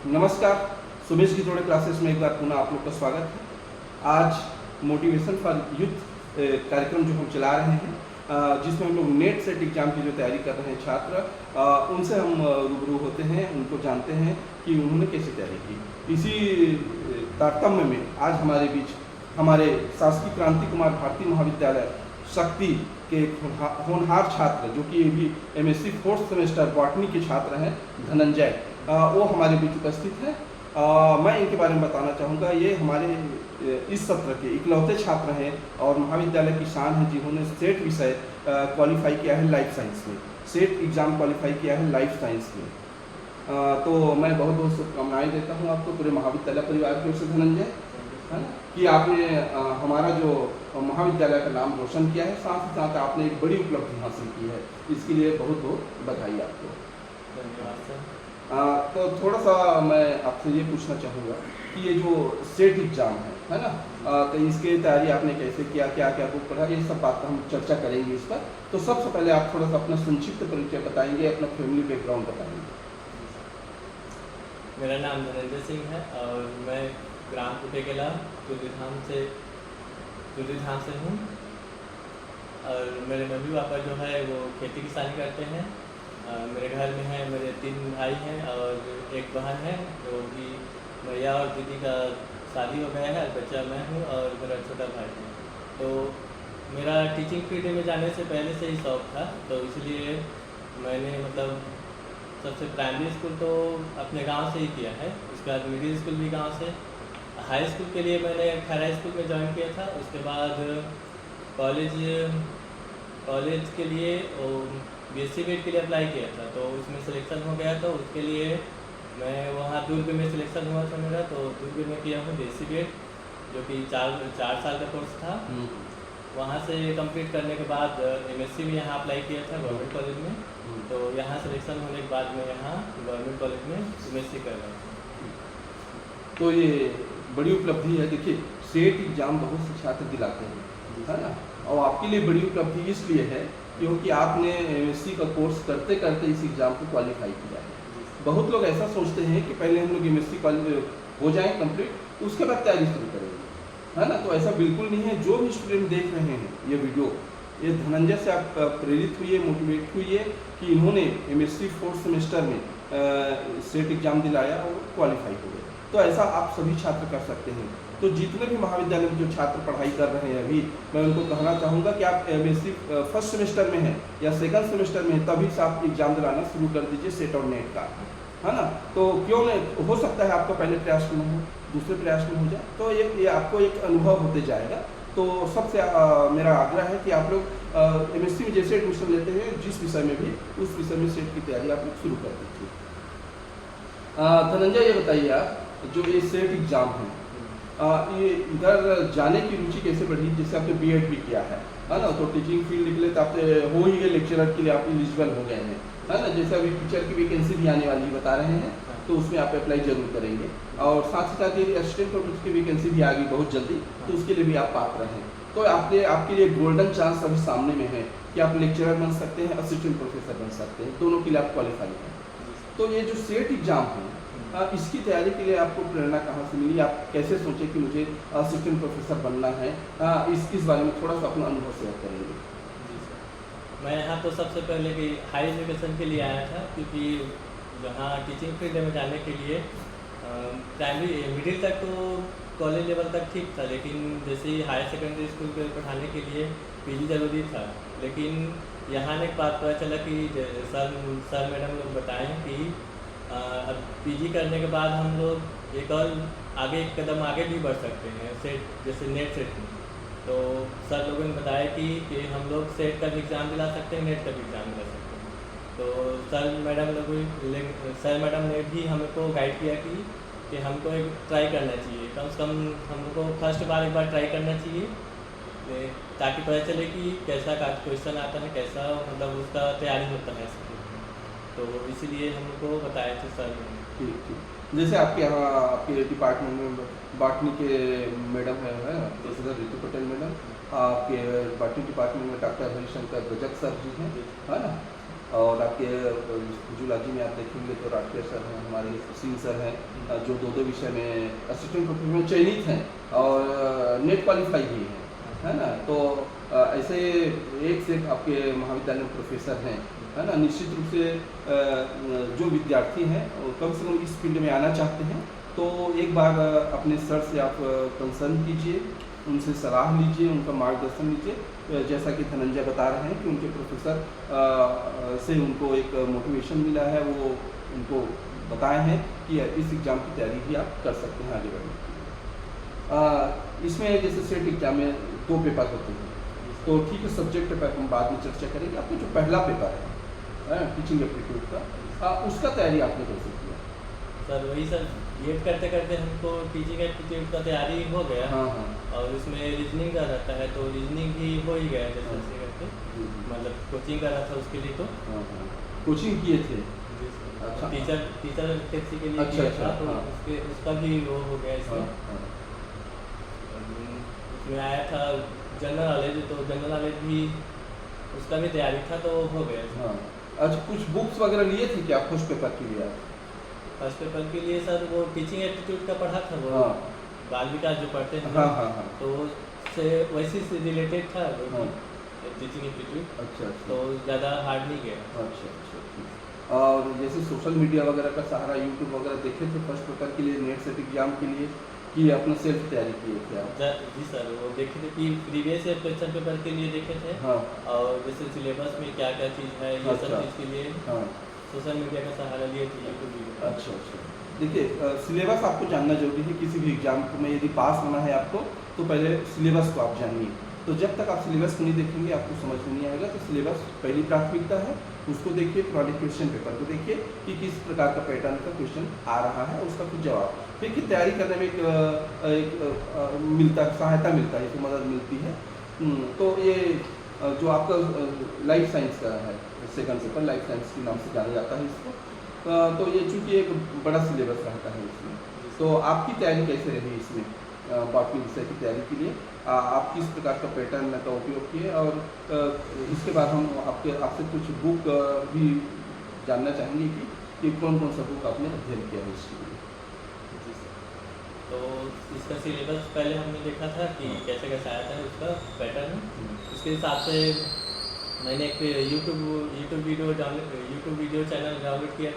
नमस्कार। सुमेश की थोड़े क्लासेस में एक बार पुनः आप लोग का स्वागत है। आज मोटिवेशन फॉर यूथ कार्यक्रम जो हम चला रहे हैं, जिसमें हम लोग नेट सेट एग्जाम की जो तैयारी कर रहे हैं छात्र, उनसे हम रूबरू होते हैं, उनको जानते हैं कि उन्होंने कैसे तैयारी की। इसी तारतम्य में आज हमारे बीच हमारे शासकीय क्रांति कुमार भारती महाविद्यालय शक्ति के होनहार छात्र, जो कि भी MSc 4th सेमेस्टर बॉटनी के छात्र हैं, धनंजय, वो हमारे बीच उपस्थित हैं। मैं इनके बारे में बताना चाहूँगा। ये हमारे इस सत्र के इकलौते छात्र हैं और महाविद्यालय की शान है जिन्होंने सेट विषय क्वालिफाई किया है लाइफ साइंस में, सेट एग्ज़ाम क्वालिफाई किया है लाइफ साइंस में। तो मैं बहुत बहुत शुभकामनाएँ देता हूँ आपको, पूरे महाविद्यालय परिवार की ओर से धनंजय, है ना, कि आपने हमारा जो महाविद्यालय का नाम रोशन किया है, साथ ही साथ आपने एक बड़ी उपलब्धि हासिल की है। इसके लिए बहुत बहुत बधाई आपको। धन्यवाद सर। तो थोड़ा सा मैं आपसे ये पूछना चाहूँगा कि ये जो सेट एग्ज़ाम है ना, तो इसके तैयारी आपने कैसे किया, क्या क्या बुक पढ़ा, ये सब बात हम चर्चा करेंगे इस पर। तो सबसे पहले आप थोड़ा सा अपना संक्षिप्त परिचय बताएंगे, अपना फैमिली बैकग्राउंड बताएंगे। मेरा नाम धनंजय सिंह है और मैं ग्राम कुटेकेला तुलसीधाम से हूँ। और मेरे मम्मी पापा जो है वो खेती किसानी करते हैं। मेरे घर में है, मेरे 3 भाई हैं और एक बहन है, जो कि भैया और दीदी का शादी हो गया है, बच्चा मैं हूँ और मेरा छोटा भाई है। तो मेरा टीचिंग फील्ड में जाने से पहले से ही शौक था, तो इसलिए मैंने सबसे प्राइमरी स्कूल तो अपने गांव से ही किया है। उसके बाद मिडिल स्कूल भी गांव से। हाई स्कूल के लिए मैंने खैरा स्कूल में ज्वाइन किया था। उसके बाद कॉलेज के लिए BSc BEd के लिए अप्लाई किया था, तो उसमें सिलेक्शन हो गया। तो उसके लिए मैं वहाँ दुर्ग में सिलेक्शन हुआ था मेरा, तो दुर्ग में किया हूँ BSc BEd, जो कि 4 साल का कोर्स था। वहाँ से कंप्लीट करने के बाद MSc भी यहाँ अप्लाई किया था गवर्नमेंट कॉलेज में। तो यहाँ सिलेक्शन होने के बाद मैं यहाँ गवर्नमेंट कॉलेज में MSc कर रहा हूँ। तो ये बड़ी उपलब्धि है। देखिए, सेट एग्ज़ाम बहुत से छात्र दिलाते हैं, है ना, और आपके लिए बड़ी उपलब्धि इसलिए है क्योंकि आपने MSc का कोर्स करते करते इस एग्ज़ाम को क्वालिफाई किया है। बहुत लोग ऐसा सोचते हैं कि पहले हम लोग MSc हो जाएँ कंप्लीट, उसके बाद तैयारी शुरू करेंगे, है ना। तो ऐसा बिल्कुल नहीं है। जो भी स्टूडेंट देख रहे हैं ये वीडियो, ये धनंजय से आप प्रेरित हुई, मोटिवेट हुई है कि इन्होंने MSc 4th सेमेस्टर में सेट एग्ज़ाम दिलाया और क्वालिफाई हो गए। तो ऐसा आप सभी छात्र कर सकते हैं। तो जितने भी महाविद्यालय में जो छात्र पढ़ाई कर रहे हैं अभी, मैं उनको कहना चाहूँगा कि आप MSc 1st सेमेस्टर में हैं या 2nd सेमेस्टर में हैं, तभी से आप एग्ज़ाम दिलाना शुरू कर दीजिए सेट और नेट का, है ना। तो क्यों नहीं, हो सकता है आपका पहले प्रयास में हो, दूसरे प्रयास में हो जाए, तो ये आपको एक अनुभव होते जाएगा। तो सबसे मेरा आग्रह है कि आप लोग MSc में जैसे एडमिशन लेते हैं, जिस विषय में भी, उस विषय में सेट की तैयारी आप लोग शुरू कर दीजिए। धनंजय, ये बताइए आप, जो ये सेट एग्ज़ाम है, ये इधर जाने की रुचि कैसे बढ़ी? जैसे आपने BEd भी किया है ना, तो टीचिंग फील्ड के लिए तो आप हो ही गए, लेक्चरर के लिए आप एलिजिबल हो गए हैं, है ना। जैसे अभी टीचर की वैकेंसी भी आने वाली बता रहे हैं, तो उसमें आप अप्लाई जरूर करेंगे। और साथ ही साथ ये असिस्टेंट प्रोफेसर की वैकेंसी भी आ गई बहुत जल्दी, तो उसके लिए भी आप पात्र हैं। तो आपके लिए गोल्डन चांस अभी सामने में है कि आप लेक्चरर बन सकते हैं, असिस्टेंट प्रोफेसर बन सकते हैं, दोनों के लिए आप क्वालिफाई हैं। तो ये जो सेट एग्ज़ाम है, इसकी तैयारी के लिए आपको प्रेरणा कहाँ से मिली? आप कैसे सोचे कि मुझे असिस्टेंट प्रोफेसर बनना है? इस बारे में थोड़ा सा अपना अनुभव शेयर करेंगे। जी सर, मैं यहाँ तो सबसे पहले कि हाई एजुकेशन के लिए आया था, क्योंकि जहाँ टीचिंग फील्ड में जाने के लिए प्राइमरी मिडिल तक तो कॉलेज लेवल तक ठीक था, लेकिन जैसे ही हायर सेकेंडरी स्कूल में पढ़ाने के लिए PG ज़रूरी था। लेकिन यहाँ ने एक बात पता चला कि सर मैडम लोग बताएं कि अब PG करने के बाद हम लोग एक कदम आगे भी बढ़ सकते हैं, सेट जैसे नेट सेट में। तो सर लोगों ने बताया कि हम लोग सेट का भी एग्ज़ाम दिला सकते हैं, नेट का भी एग्ज़ाम दिला सकते हैं। तो सर मैडम ने भी हमको गाइड किया कि हमको एक ट्राई करना चाहिए, कम से कम हमको फर्स्ट बार एक बार ट्राई करना चाहिए, ताकि पता चले कि कैसा क्वेश्चन आता है, कैसा उसका तैयारी होता है। तो इसीलिए हमको बताया था सर ने। ठीक। जैसे आपके यहाँ आपके डिपार्टमेंट में बॉटनी के मैडम है प्रोफेसर रितु पटेल मैडम, आपके बॉटनी डिपार्टमेंट में डॉक्टर हरिशंकर गजक सर जी हैं, है ना। और आपके जूलॉजी में आप देखेंगे तो राठिया सर हैं, हमारे सिंह सर हैं, जो दो विषय में असिस्टेंट प्रोफेसर में चयनित हैं और नेट क्वालिफाई भी हैं, है ना। तो ऐसे एक से एक आपके महाविद्यालय में प्रोफेसर हैं, है ना। निश्चित रूप से जो विद्यार्थी हैं कम से कम इस फील्ड में आना चाहते हैं तो एक बार अपने सर से आप कंसर्न कीजिए, उनसे सलाह लीजिए, उनका मार्गदर्शन लीजिए। जैसा कि धनंजय बता रहे हैं कि उनके प्रोफेसर से उनको एक मोटिवेशन मिला है, वो उनको बताए हैं कि इस एग्ज़ाम की तैयारी भी आप कर सकते हैं आगे बढ़ने के लिए। इसमें जैसे सेट एग्ज़ाम में 2 पेपर होते हैं, तो ठीक है, सब्जेक्ट पर हम बाद में चर्चा करेंगे। आपका जो पहला पेपर है टीचिंग एप्टीट्यूड का, उसका तैयारी आपने कैसे किया? सर वही सर बीएड करते करते हमको टीचिंग एप्टीट्यूड का तैयारी हो गया। हाँ हाँ। और उसमें रीजनिंग का रहता है तो रीजनिंग भी हो ही गया जैसे तैसे करके, मतलब कोचिंग कर रहा था उसके लिए। तो हाँ हाँ, कोचिंग किए थे? अच्छा। टीचर टैक्सी के लिए अच्छा, किया अच्छा, था, तो हाँ। उसका भी वो हो गया हाँ इसमें। हाँ। उसमें आया था जनरल नॉलेज, तो जनरल नॉलेज भी उसका भी तैयारी था तो हो गया इसमें। हाँ, अच्छा, कुछ बुक्स वगैरह लिए थे क्या फर्स्ट पेपर के लिए आप? फर्स्ट पेपर के लिए सर वो टीचिंग एप्टीट्यूड का पढ़ा था, वो हाँ बाल विकास जो पढ़ते हैं हाँ हाँ हाँ। तो उससे वैसे से रिलेटेड था वो हाँ। टीचिंग एप्टीट्यूड, अच्छा अच्छा। तो ज़्यादा हार्ड नहीं गया। अच्छा अच्छा, ठीक। और जैसे सोशल मीडिया वगैरह का सहारा, यूट्यूब वगैरह देखे थे फर्स्ट पेपर के लिए, नेट सेट एग्जाम के लिए, कि अपना सेल्फ तैयारी किए थे आप? जी सर, वो देखे थे कि प्रीवियस ईयर क्वेश्चन पेपर के लिए देखे थे। हाँ। और जैसे सिलेबस में क्या क्या चीज़ है ये सब अच्छा। चीज़ के लिए हाँ। सोशल मीडिया का सहारा लिए थे, यूट्यूब वीडियो। अच्छा अच्छा, देखिए सिलेबस आपको जानना जरूरी है किसी भी एग्जाम में। यदि पास होना है आपको तो पहले सिलेबस को आप जानिए। तो जब तक आप सिलेबस को नहीं देखेंगे आपको समझ में नहीं आएगा। तो सिलेबस पहली प्राथमिकता है, उसको देखिए। पुराने क्वेश्चन पेपर को देखिए कि किस प्रकार का पैटर्न का क्वेश्चन आ रहा है, उसका कुछ जवाब। देखिए तैयारी करने में सहायता मिलता है, इसको मदद मिलती है। तो ये जो आपका लाइफ साइंस का है सेकंड पेपर, लाइफ साइंस के नाम से जाना जाता है इसको। तो ये चूँकि एक बड़ा सिलेबस रहता है इसमें, तो आपकी तैयारी कैसे रही इसमें बाकी विषय की तैयारी के लिए? आप किस प्रकार का पैटर्न का उपयोग किए? और इसके बाद हम आपसे कुछ बुक भी जानना चाहेंगे कि कौन कौन सा बुक आपने अध्ययन किया है इसके लिए। जी सर, तो इसका सिलेबस पहले हमने देखा था कि कैसे कैसे आया था उसका पैटर्न। उसके हिसाब से मैंने एक यूट्यूब वीडियो चैनल डाउनलोड किया,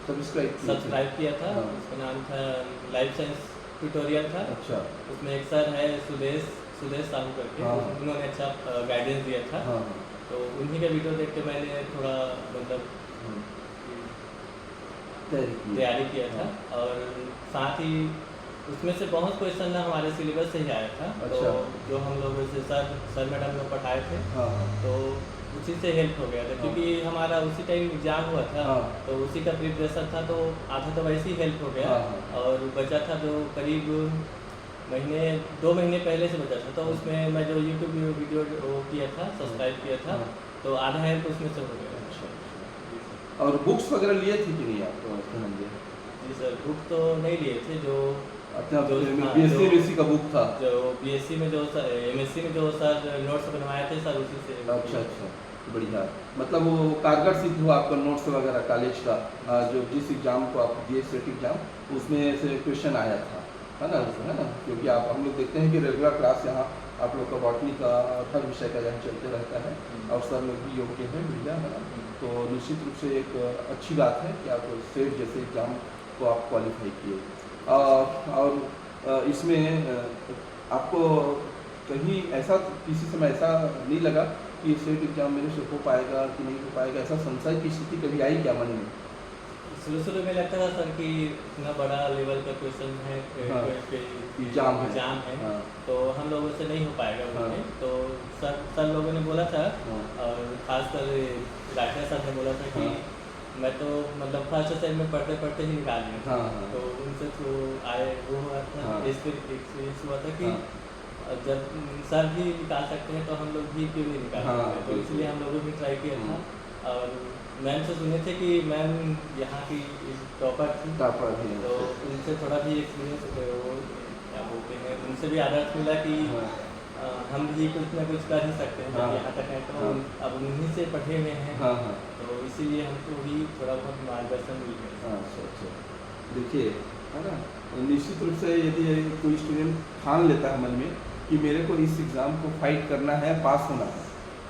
सब्सक्राइब किया था। हाँ। उसका नाम था लाइफ साइंस ट्यूटोरियल था। अच्छा। उसमें एक सर है सुदेश साहू करके, हाँ। उन्होंने अच्छा गाइडेंस दिया था। हाँ तो उन्हीं का वीडियो देख के मैंने थोड़ा मतलब हाँ, तैयारी किया था। और साथ ही उसमें से बहुत क्वेश्चन ना हमारे सिलेबस से ही आया था। अच्छा। तो जो हम लोग से सर मैडम लोग पढ़ाए थे, हाँ हाँ तो उसी से हेल्प हो गया था। क्योंकि हमारा उसी टाइम एग्जाम हुआ था, हाँ। तो उसी का प्रिपरेशन था, तो आधा तो वैसे ही हेल्प हो गया। हाँ। और बचा था जो करीब 2 महीने पहले से बचा था, तो उसमें मैं जो यूट्यूब वीडियो वो किया था, सब्सक्राइब किया था, हाँ। तो आधा हेल्प उसमें से हो गया। अच्छा अच्छा। और बुक्स वगैरह लिए थे कि नहीं आप धनंजय? जी सर, बुक तो नहीं लिए थे। जो अच्छा, जो बीएससी एमएससी का बुक था? जो बीएससी में जो सर एमएससी में जो सर नोट्स बनवाए थे सर, उसी से। अच्छा अच्छा, बढ़िया। मतलब वो कारगर सिद्ध हुआ आपका नोट्स वगैरह कॉलेज का, जो जिस एग्ज़ाम को आप दिए सेट एग्ज़ाम, उसमें से क्वेश्चन आया था, है ना। क्योंकि हम लोग देखते हैं कि रेगुलर क्लास यहाँ आप लोग का बॉटनी का और हर विषय का यहाँ चलते रहता है, और सर लोग भी योग्य हैं, बढ़िया है ना। तो निश्चित रूप से एक अच्छी बात है कि आप सेट जैसे एग्ज़ाम को आप क्वालिफाई किए। और इसमें आपको कहीं ऐसा किसी समय ऐसा नहीं लगा कि सेट एग्जाम मेरे से हो पाएगा कि नहीं हो पाएगा, ऐसा संशय की स्थिति कभी आई क्या मन में? शुरू में लगता था सर कि इतना बड़ा लेवल का क्वेश्चन है, हाँ। एग्जाम है, हाँ। तो हम लोगों से नहीं हो पाएगा हाँ। बोले। तो सर लोगों ने बोला था, हाँ। और खासकर राठिया सर ने बोला था कि हाँ। मैं तो मतलब फर्स्ट सेम में पढ़ते पढ़ते ही निकाल लिया था। हाँ, हाँ। तो उनसे तो आए वो हुआ था, हाँ। एक्सपीरियंस हुआ था कि हाँ। जब सर भी निकाल सकते हैं तो हम लोग भी क्यों नहीं निकाल हाँ, सकते। तो बिल्कुल। इसलिए हम लोगों ने ट्राई किया था। और मैम से सुने थे कि मैम यहाँ की टॉपर थी, टॉपर भी हैं। तो उनसे थोड़ा भी एक्सपीरियंस वो क्या बोलते हैं, उनसे भी आदर्श मिला कि हाँ। हम भी कुछ ना कुछ कर ही सकते हैं, हाँ। जब यहाँ तक है तो हाँ। अब उन्हीं से पढ़े हुए हैं, हाँ हाँ तो इसीलिए हमको भी थोड़ा बहुत मार्गदर्शन मिल गया। हाँ। अच्छा। देखिए, है ना, निश्चित रूप से यदि कोई स्टूडेंट ठान लेता है मन में कि मेरे को इस एग्ज़ाम को फाइट करना है, पास होना है,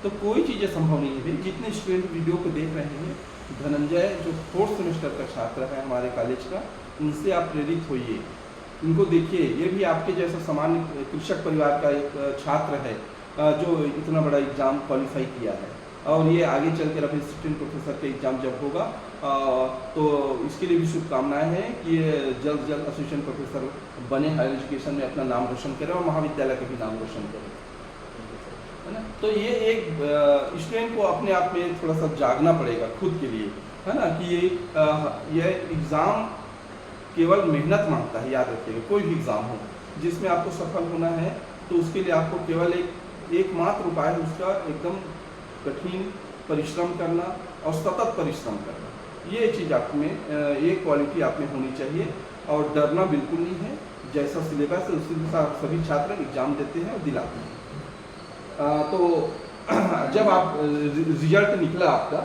तो कोई चीज़ें संभव नहीं है भाई। जितने स्टूडेंट वीडियो को देख रहे हैं, धनंजय जो 4th सेमेस्टर का छात्र है हमारे कॉलेज का, उनसे आप प्रेरित होइए, इनको देखिए। ये भी आपके जैसा सामान्य कृषक परिवार का एक छात्र है, जो इतना बड़ा एग्ज़ाम क्वालिफाई किया है, और ये आगे चल कर अपने असिस्टेंट प्रोफेसर का एग्ज़ाम जब होगा तो इसके लिए भी शुभकामनाएं हैं कि ये जल्द जल्द असिस्टेंट प्रोफेसर बने, हायर एजुकेशन में अपना नाम रोशन करें और महाविद्यालय का भी नाम रोशन करें, है ना। तो ये एक स्टूडेंट को अपने आप में थोड़ा सा जागना पड़ेगा खुद के लिए, है ना, कि ये एग्ज़ाम केवल मेहनत मांगता है। याद रखिएगा, कोई भी एग्ज़ाम हो जिसमें आपको सफल होना है, तो उसके लिए आपको केवल एकमात्र उपाय है उसका एकदम कठिन परिश्रम करना और सतत परिश्रम करना। ये चीज़ आप में, ये क्वालिटी आप में होनी चाहिए, और डरना बिल्कुल नहीं है। जैसा सिलेबस है उसी के साथ सभी छात्र एग्ज़ाम देते हैं और दिलाते हैं। तो जब आप रिजल्ट निकला आपका,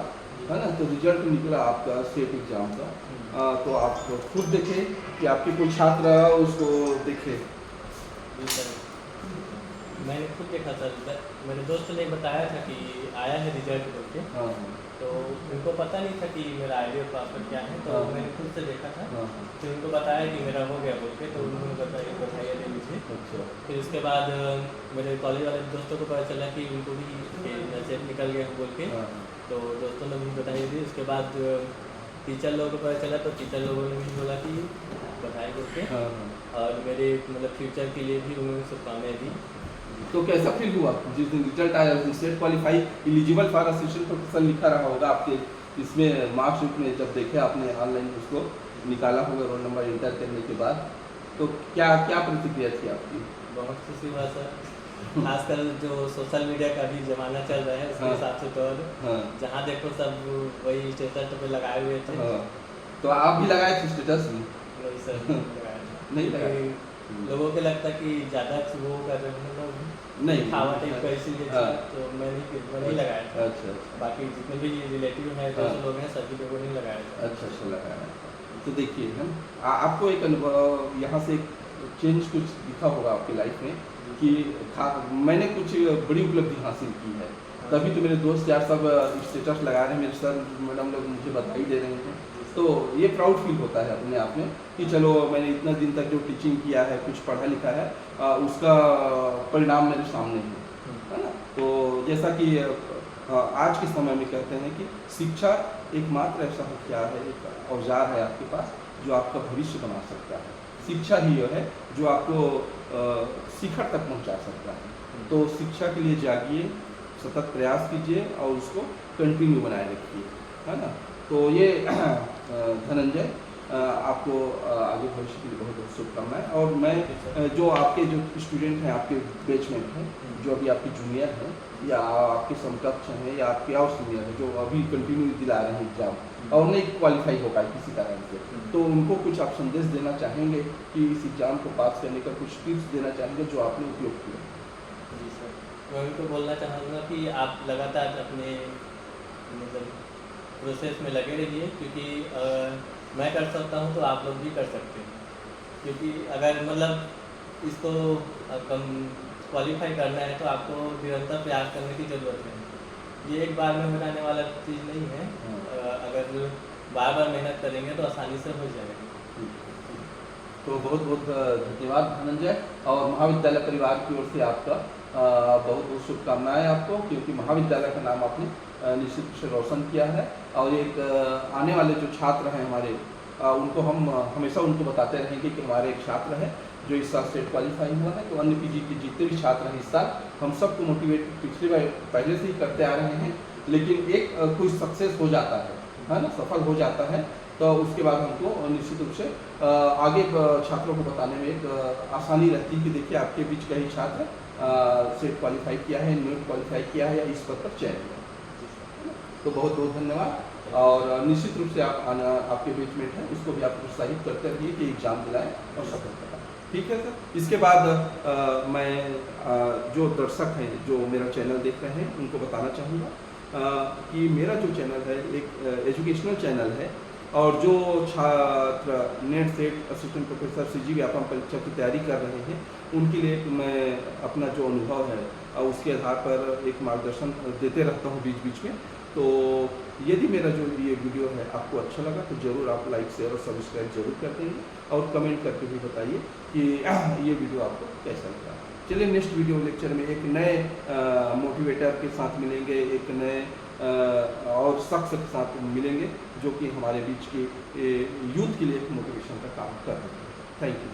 है ना, तो रिजल्ट निकला आपका स्टेट एग्ज़ाम का, तो आप खुद देखें कि आपके कोई छात्र उसको देखे। जी सर, मैंने खुद देखा सर, मेरे दोस्त ने बताया था कि आया है रिजल्ट बोल के, हाँ तो उनको पता नहीं था कि मेरा आईडी और पासवर्ड क्या है, तो हाँ। मैंने खुद से देखा था, हाँ। फिर उनको बताया कि मेरा हो गया बोल के, तो उन्होंने बताया बधाइयाँ दे मुझे। अच्छा। फिर उसके बाद मेरे कॉलेज वाले दोस्तों को पता चला कि उनको भी नसीब निकल गया बोल के, हाँ तो दोस्तों ने भी बधाई दी। उसके बाद टीचर लोगों को पता चला, तो टीचर लोगों ने भी बोला कि बधाई बोल के, हाँ। और मेरे मतलब फ्यूचर के लिए भी उन्होंने शुभकामनाएं दी। तो कैसा फील हुआ जिस दिन रिजल्ट आया, उस दिन state qualify eligible for assistant professor लिखा रहा होगा आपके इसमें मार्कशीट में, जब देखे आपने ऑनलाइन उसको निकाला होगा रोल नंबर इंटर करने के बाद, तो क्या क्या प्रतिक्रिया थी आपकी? बहुत खुशी हुआ सर, खासकर जो सोशल मीडिया का भी ज़माना चल रहा है उसके हाँ। हिसाब से, तो और हाँ जहाँ देखो सब वही स्टेटस पे लगाए हुए थे। हाँ। तो आप भी लगाए थे स्टेटस में? नहीं सर, नहीं लगाया था। नहीं लगाया? क्योंकि लोगों को लगता कि ज़्यादा वो कर रहे हैं लोग, नहीं। दिखावा टाइप का, इसीलिए हाँ। तो मैं नहीं लगाया था। अच्छा अच्छा बाकी जितने भी रिलेटिव हैं, हाँ। दोस्त लोग हैं, सभी लोगों ने लगाया था। अच्छा लगाया। तो देखिए, है ना, आपको एक अनुभव यहाँ से चेंज कुछ दिखा होगा आपकी लाइफ में कि मैंने कुछ बड़ी उपलब्धि हासिल की है, तभी तो मेरे दोस्त यार सब स्टेटस लगा रहे हैं, मेरे सर मैडम लोग मुझे बधाई दे रहे हैं। तो ये प्राउड फील होता है अपने आप में कि चलो मैंने इतना दिन तक जो टीचिंग किया है, कुछ पढ़ा लिखा है, उसका परिणाम मेरे सामने है ना। तो जैसा कि आज के समय में कहते हैं कि शिक्षा एकमात्र ऐसा हथियार है, एक औजार है आपके पास जो आपका भविष्य बना सकता है। शिक्षा ही है जो आपको शिखर तक पहुंचा सकता है। तो शिक्षा के लिए जागिए, सतत प्रयास कीजिए और उसको कंटिन्यू बनाए रखिए, है ना। तो ये धनंजय, आपको आगे भविष्य के लिए बहुत बहुत शुभकामनाएं। और मैं जो आपके जो स्टूडेंट हैं, आपके बैचमेट हैं, जो अभी आपके जूनियर हैं या आपके समकक्ष हैं या आपके और सीनियर हैं, जो अभी कंटिन्यू दिला रहे हैं एग्ज़ाम और नहीं क्वालिफाई हो पाए किसी कारण से, तो उनको कुछ आप संदेश देना चाहेंगे कि इस एग्ज़ाम को पास करने का कुछ टिप्स देना चाहेंगे जो आपने उपयोग किया? जी सर, मैं उनको बोलना चाहूँगा कि आप लगातार अपने मतलब प्रोसेस में लगे रहिए, क्योंकि मैं कर सकता हूँ तो आप लोग भी कर सकते हैं। क्योंकि अगर मतलब इसको कम क्वालिफाई करना है तो आपको निरंतर प्रयास करने की ज़रूरत है। ये एक बार में हो जाने वाला चीज़ नहीं है। अगर बार बार मेहनत करेंगे तो आसानी से हो जाएगा। तो बहुत बहुत धन्यवाद धनंजय, और महाविद्यालय परिवार की ओर से आपका बहुत बहुत शुभकामनाएं आपको, क्योंकि महाविद्यालय का नाम आपने निश्चित रूप से रोशन किया है। और एक आने वाले जो छात्र हैं हमारे, उनको हम हमेशा उनको बताते रहेंगे कि हमारे एक छात्र है जो इस साल स्टेट क्वालिफाई हुआ है। तो अन्य पीजी के जितने भी छात्र हैं इस साल, हम सबको मोटिवेट पहले से ही करते आ रहे हैं, लेकिन एक कोई सक्सेस हो जाता है ना, सफल हो जाता है, तो उसके बाद हमको निश्चित रूप से आगे छात्रों को बताने में एक आसानी रहती है कि देखिए आपके बीच का ही छात्र स्टेट क्वालिफाई किया है, नेट क्वालिफाई किया है या इस पद पर चयन हुआ। तो बहुत बहुत धन्यवाद। और निश्चित रूप से आपके बैचमेट हैं उसको भी आप प्रोत्साहित करते रहिए कि एग्ज़ाम दिलाएं और सफल कराएं। ठीक है सर। इसके बाद मैं जो दर्शक हैं जो मेरा चैनल देख रहे हैं उनको बताना चाहूँगा कि मेरा जो चैनल है एक एजुकेशनल चैनल है, और जो छात्र net set assistant professor CG Vyapam परीक्षा की तैयारी कर रहे हैं उनके लिए मैं अपना जो अनुभव है उसके आधार पर एक मार्गदर्शन देते रहता हूँ बीच बीच में। तो यदि मेरा जो ये वीडियो है आपको अच्छा लगा तो ज़रूर आप लाइक शेयर और सब्सक्राइब जरूर कर देंगे, और कमेंट करके भी बताइए कि ये वीडियो आपको कैसा लगा। चलिए नेक्स्ट वीडियो लेक्चर में एक नए मोटिवेटर के साथ मिलेंगे, एक नए और शख्स के साथ मिलेंगे जो कि हमारे बीच के यूथ के लिए एक मोटिवेशन का काम कर रहे हैं। Thank you.